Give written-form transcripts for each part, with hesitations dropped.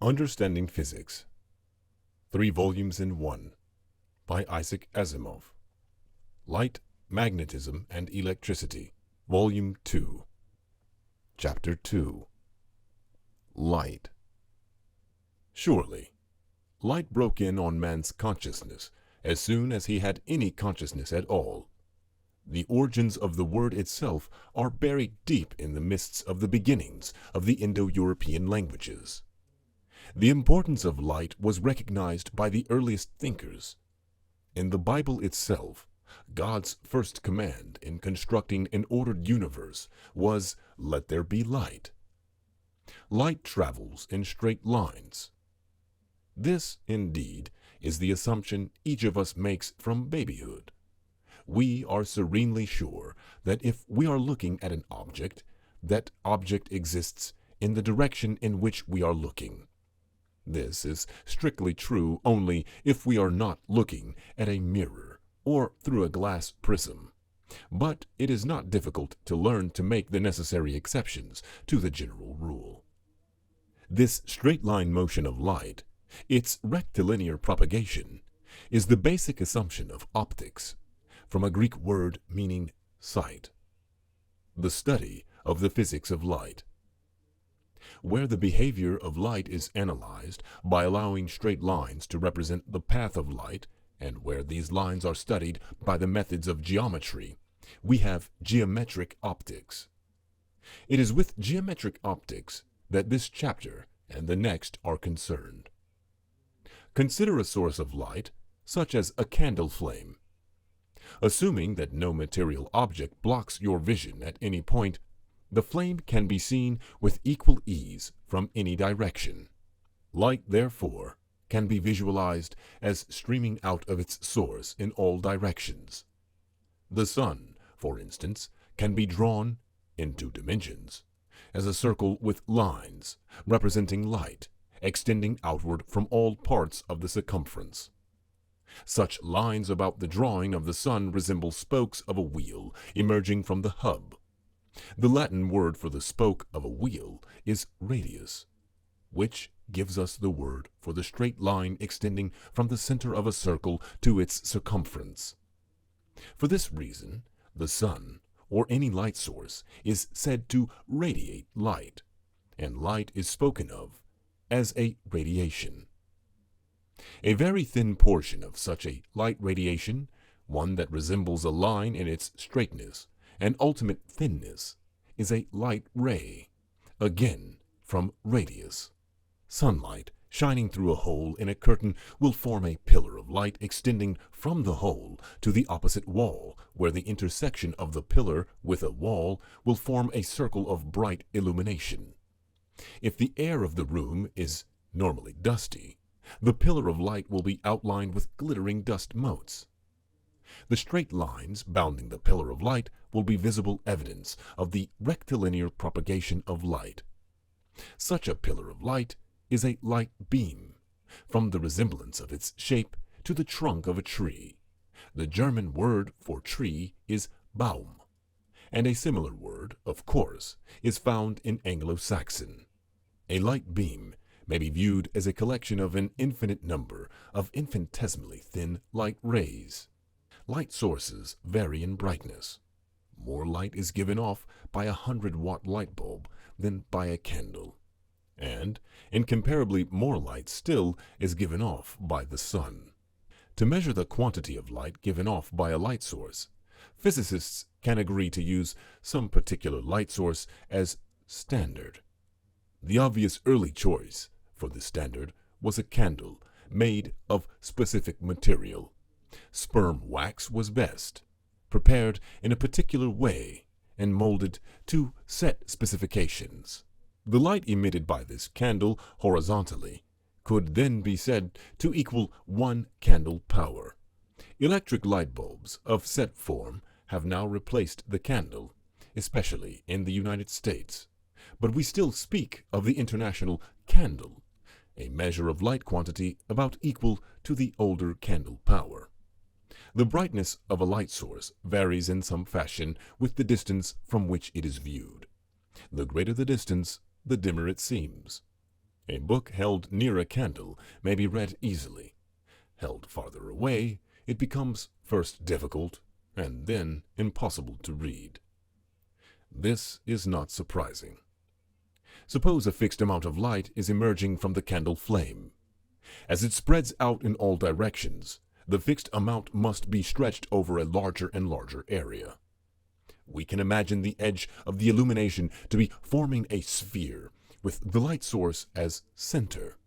Understanding Physics, 3 volumes in 1, by Isaac Asimov. Light, Magnetism and Electricity, Volume 2. Chapter 2. Light. Surely, light broke in on man's consciousness as soon as he had any consciousness at all. The origins of the word itself are buried deep in the mists of the beginnings of the Indo-European languages. The importance of light was recognized by the earliest thinkers. In the Bible itself, God's first command in constructing an ordered universe was, "Let there be light." Light travels in straight lines. This, indeed, is the assumption each of us makes from babyhood. We are serenely sure that if we are looking at an object, that object exists in the direction in which we are looking. This is strictly true only if we are not looking at a mirror or through a glass prism. But it is not difficult to learn to make the necessary exceptions to the general rule. This straight-line motion of light, its rectilinear propagation, is the basic assumption of optics, from a Greek word meaning sight, the study of the physics of light. Where the behavior of light is analyzed by allowing straight lines to represent the path of light, and where these lines are studied by the methods of geometry, we have geometric optics. It is with geometric optics that this chapter and the next are concerned. Consider a source of light, such as a candle flame. Assuming that no material object blocks your vision at any point, the flame can be seen with equal ease from any direction. Light, therefore, can be visualized as streaming out of its source in all directions. The sun, for instance, can be drawn, in 2 dimensions, as a circle with lines representing light, extending outward from all parts of the circumference. Such lines about the drawing of the sun resemble spokes of a wheel emerging from the hub. The Latin word for the spoke of a wheel is radius, which gives us the word for the straight line extending from the center of a circle to its circumference. For this reason, the sun, or any light source, is said to radiate light, and light is spoken of as a radiation. A very thin portion of such a light radiation, one that resembles a line in its straightness and ultimate thinness, is a light ray, again from radius. Sunlight shining through a hole in a curtain will form a pillar of light extending from the hole to the opposite wall, where the intersection of the pillar with a wall will form a circle of bright illumination. If the air of the room is normally dusty, the pillar of light will be outlined with glittering dust motes. The straight lines bounding the pillar of light will be visible evidence of the rectilinear propagation of light. Such a pillar of light is a light beam, from the resemblance of its shape to the trunk of a tree. The German word for tree is Baum, and a similar word, of course, is found in Anglo-Saxon. A light beam may be viewed as a collection of an infinite number of infinitesimally thin light rays. Light sources vary in brightness. More light is given off by a 100-watt light bulb than by a candle, and incomparably more light still is given off by the sun. To measure the quantity of light given off by a light source, physicists can agree to use some particular light source as standard. The obvious early choice for the standard was a candle made of specific material. Sperm wax was best, prepared in a particular way and molded to set specifications. The light emitted by this candle horizontally could then be said to equal 1 candle power. Electric light bulbs of set form have now replaced the candle, especially in the United States, but we still speak of the international candle, a measure of light quantity about equal to the older candle power. The brightness of a light source varies in some fashion with the distance from which it is viewed. The greater the distance, the dimmer it seems. A book held near a candle may be read easily. Held farther away, it becomes first difficult and then impossible to read. This is not surprising. Suppose a fixed amount of light is emerging from the candle flame. As it spreads out in all directions, the fixed amount must be stretched over a larger and larger area. We can imagine the edge of the illumination to be forming a sphere, with the light source as center.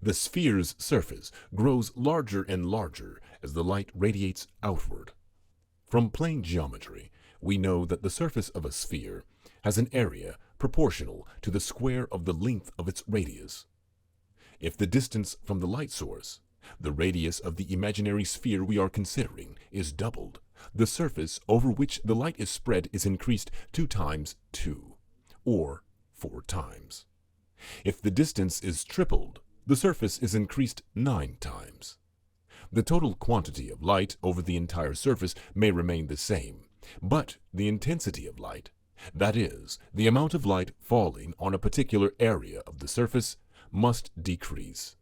The sphere's surface grows larger and larger as the light radiates outward. From plane geometry, we know that the surface of a sphere has an area proportional to the square of the length of its radius. If the distance from the light source, the radius of the imaginary sphere we are considering, is doubled, the surface over which the light is spread is increased 2 times 2, or 4 times. If the distance is tripled, the surface is increased 9 times. The total quantity of light over the entire surface may remain the same, but the intensity of light, that is, the amount of light falling on a particular area of the surface, must decrease.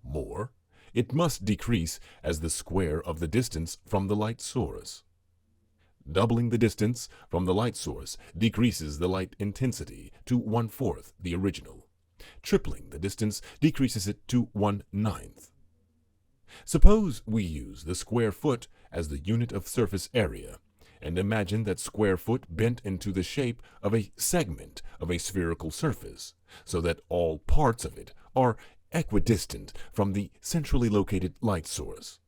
More, it must decrease as the square of the distance from the light source. Doubling the distance from the light source decreases the light intensity to 1/4 the original. Tripling the distance decreases it to 1/9. Suppose we use the square foot as the unit of surface area, and imagine that square foot bent into the shape of a segment of a spherical surface, so that all parts of it are equidistant from the centrally located light source.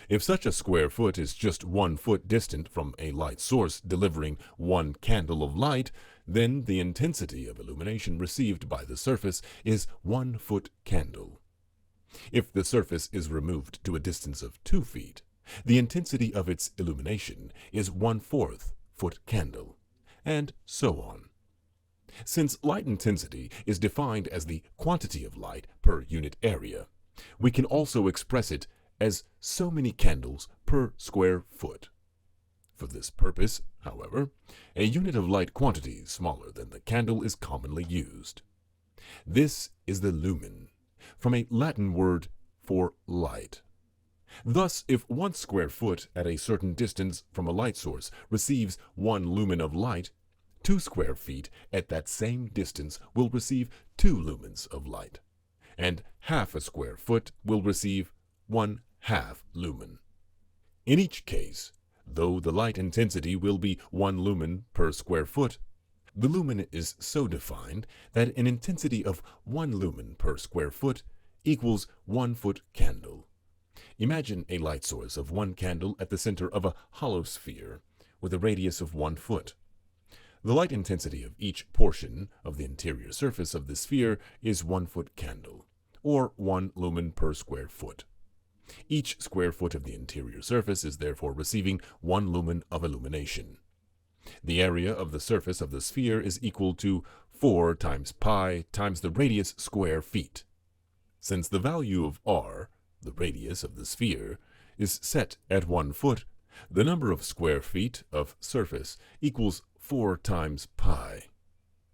If such a square foot is just 1 foot distant from a light source delivering 1 candle of light, then the intensity of illumination received by the surface is 1 foot candle. If the surface is removed to a distance of 2 feet, the intensity of its illumination is 1/4 foot candle, and so on. Since light intensity is defined as the quantity of light per unit area, we can also express it as so many candles per square foot. For this purpose, however, a unit of light quantity smaller than the candle is commonly used. This is the lumen, from a Latin word for light. Thus, if 1 square foot at a certain distance from a light source receives 1 lumen of light, 2 square feet at that same distance will receive 2 lumens of light, and half a square foot will receive 1/2 lumen. In each case, though the light intensity will be 1 lumen per square foot, the lumen is so defined that an intensity of 1 lumen per square foot equals 1 foot candle. Imagine a light source of 1 candle at the center of a hollow sphere with a radius of 1 foot. The light intensity of each portion of the interior surface of the sphere is 1 foot candle, or 1 lumen per square foot. Each square foot of the interior surface is therefore receiving 1 lumen of illumination. The area of the surface of the sphere is equal to 4 times pi times the radius square feet. Since the value of r, the radius of the sphere, is set at 1 foot, the number of square feet of surface equals 4 times pi.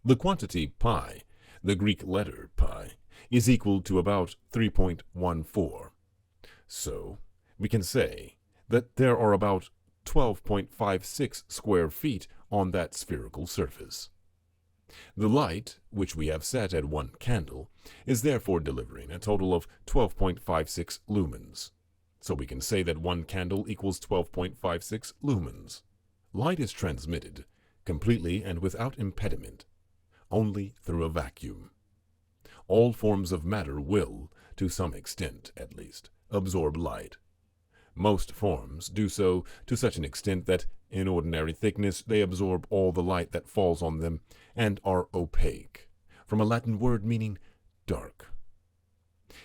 The quantity pi, the Greek letter pi, is equal to about 3.14. So, we can say that there are about 12.56 square feet on that spherical surface. The light, which we have set at 1 candle, is therefore delivering a total of 12.56 lumens. So we can say that 1 candle equals 12.56 lumens. Light is transmitted, completely and without impediment, only through a vacuum. All forms of matter will, to some extent at least, absorb light. Most forms do so to such an extent that, in ordinary thickness, they absorb all the light that falls on them and are opaque, from a Latin word meaning dark.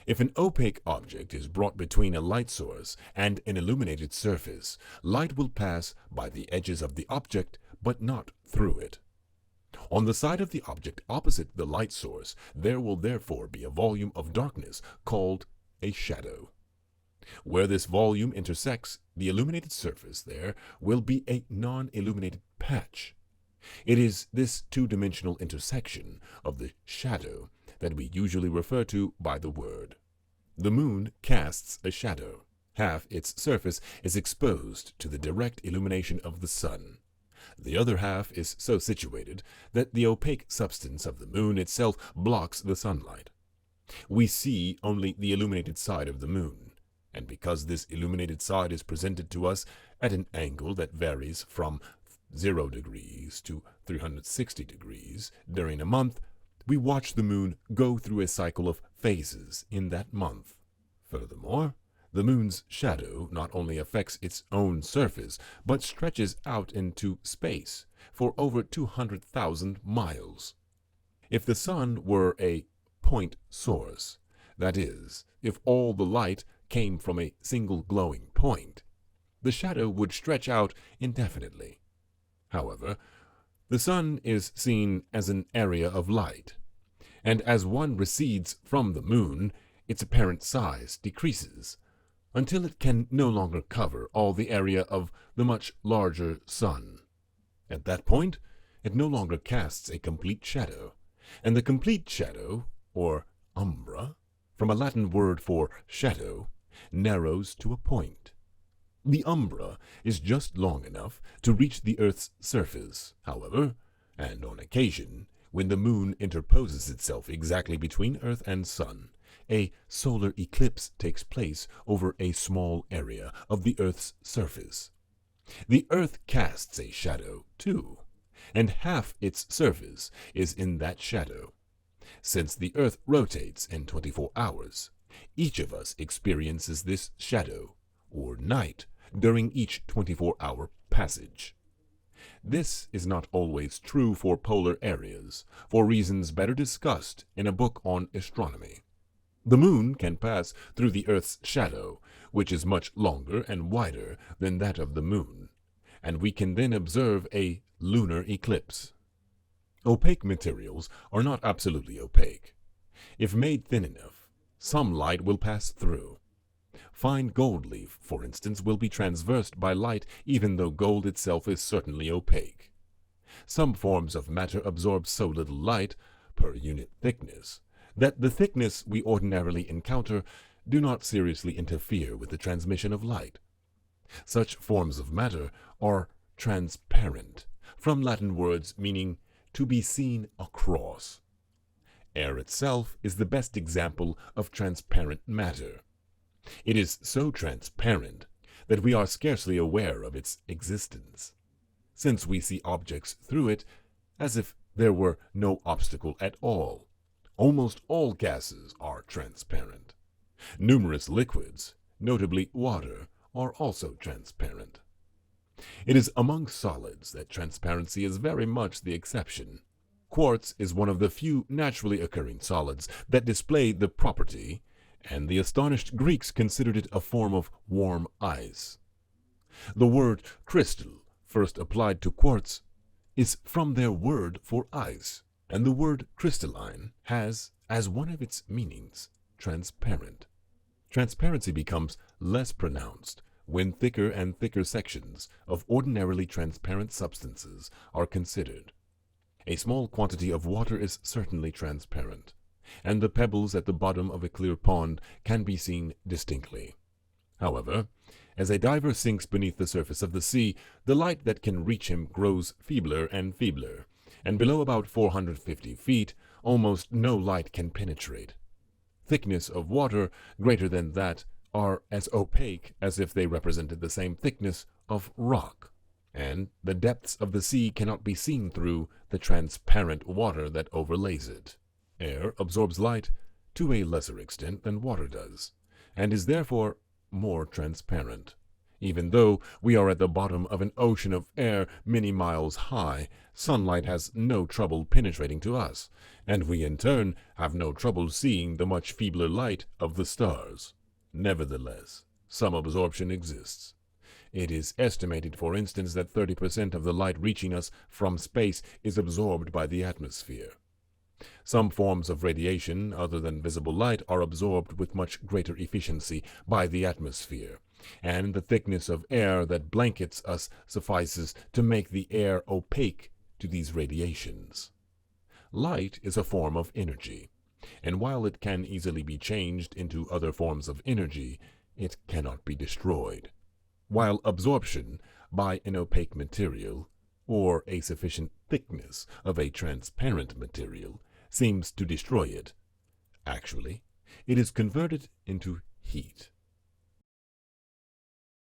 If an opaque object is brought between a light source and an illuminated surface, light will pass by the edges of the object, but not through it. On the side of the object opposite the light source, there will therefore be a volume of darkness called a shadow. Where this volume intersects the illuminated surface, there will be a non-illuminated patch. It is this 2-dimensional intersection of the shadow that we usually refer to by the word. The moon casts a shadow. Half its surface is exposed to the direct illumination of the sun. The other half is so situated that the opaque substance of the moon itself blocks the sunlight. We see only the illuminated side of the moon, and because this illuminated side is presented to us at an angle that varies from 0 degrees to 360 degrees during a month, we watch the moon go through a cycle of phases in that month. Furthermore, the moon's shadow not only affects its own surface, but stretches out into space for over 200,000 miles. If the sun were a point source, that is, if all the light came from a single glowing point, the shadow would stretch out indefinitely. However, the sun is seen as an area of light, and as one recedes from the moon, its apparent size decreases, until it can no longer cover all the area of the much larger sun. At that point, it no longer casts a complete shadow, and the complete shadow, or umbra, from a Latin word for shadow, narrows to a point. The umbra is just long enough to reach the Earth's surface, however, and on occasion, when the moon interposes itself exactly between Earth and sun, a solar eclipse takes place over a small area of the Earth's surface. The Earth casts a shadow, too, and half its surface is in that shadow. Since the Earth rotates in 24 hours, each of us experiences this shadow, or night, during each 24-hour passage. This is not always true for polar areas, for reasons better discussed in a book on astronomy. The moon can pass through the Earth's shadow, which is much longer and wider than that of the moon, and we can then observe a lunar eclipse. Opaque materials are not absolutely opaque. If made thin enough, some light will pass through. Fine gold leaf, for instance, will be transversed by light even though gold itself is certainly opaque. Some forms of matter absorb so little light, per unit thickness, that the thickness we ordinarily encounter do not seriously interfere with the transmission of light. Such forms of matter are transparent, from Latin words meaning to be seen across. Air itself is the best example of transparent matter. It is so transparent that we are scarcely aware of its existence, since we see objects through it as if there were no obstacle at all. Almost all gases are transparent. Numerous liquids, notably water, are also transparent. It is among solids that transparency is very much the exception. Quartz is one of the few naturally occurring solids that display the property, and the astonished Greeks considered it a form of warm ice. The word crystal, first applied to quartz, is from their word for ice, and the word crystalline has, as one of its meanings, transparent. Transparency becomes less pronounced when thicker and thicker sections of ordinarily transparent substances are considered. A small quantity of water is certainly transparent, and the pebbles at the bottom of a clear pond can be seen distinctly. However, as a diver sinks beneath the surface of the sea, the light that can reach him grows feebler and feebler, and below about 450 feet, almost no light can penetrate. Thickness of water greater than that are as opaque as if they represented the same thickness of rock, and the depths of the sea cannot be seen through the transparent water that overlays it. Air absorbs light to a lesser extent than water does, and is therefore more transparent. Even though we are at the bottom of an ocean of air many miles high, sunlight has no trouble penetrating to us, and we in turn have no trouble seeing the much feebler light of the stars. Nevertheless, some absorption exists. It is estimated, for instance, that 30% of the light reaching us from space is absorbed by the atmosphere. Some forms of radiation, other than visible light, are absorbed with much greater efficiency by the atmosphere, and the thickness of air that blankets us suffices to make the air opaque to these radiations. Light is a form of energy, and while it can easily be changed into other forms of energy, it cannot be destroyed. While absorption by an opaque material, or a sufficient thickness of a transparent material, seems to destroy it, actually, it is converted into heat.